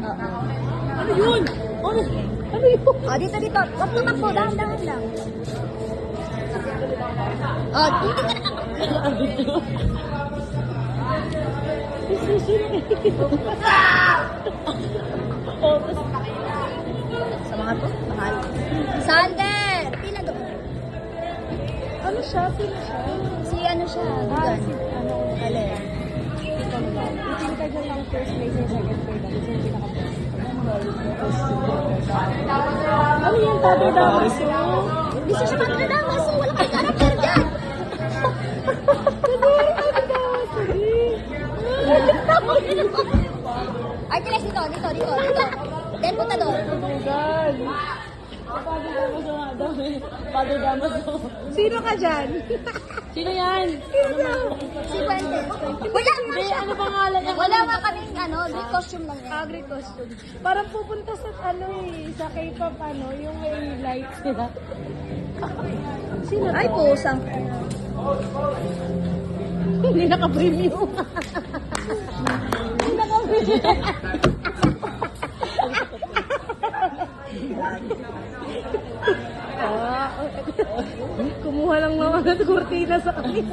Ano yun? Ano yun? Oh, dito. Huwag tumakbo. Dahan-dahan lang. Oh, dito ka na. Sa mga to, mahal. Sander! Pila doon. Ano siya? Sino siya? Si ano siya? Dugan. Alin? Hindi ka dyan lang first place or second place. Kasi yung pinaka-best. Ano yan? Tabi damas yun? Gusto siya magkadamas. Wala kang karakter dyan. Ay, tilas dito. Then punta doon. Oh my God. Tabi damas yun. Sino ka dyan? Sino yan? Si Fuentes. Wala nga Hindi, siya. ano pangalan niya? Wala nga kaming Greek costume lang yan. Agri costume. Parang pupunta sa sa K-pop yung may lights nila. Sino to? Ay, pusang. Hindi naka-preview. Hindi naka-preview. Kumuha lang naman ng kurtina sa kanya.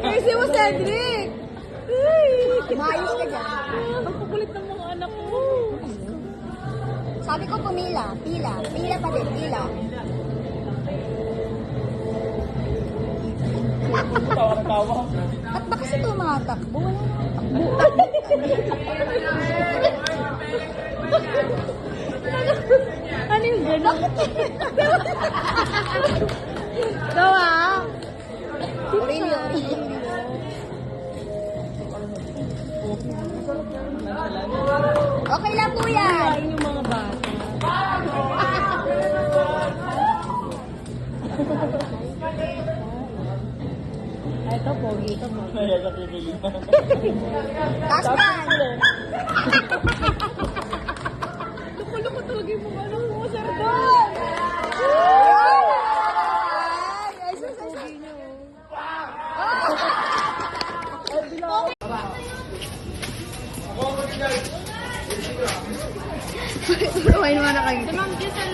Kasi mo, Cedric! Maayos ka dyan. Ang kukulit ng mga anak mo. Sabi ko pumila. Pila pa din. Pila. At ba kasi tumatakbo? Wala Ano yung gano'n? Gawa? Aurelio. Okay lang po yan. Kain yung mga bata. Ito, pogi. Ito, pogi. Tasman. Loko-loko talaga yung mga ano mo, Sardon! Ay, sus. Pogi niyo. Turuin mo na kayo. Si Ma'am Giselle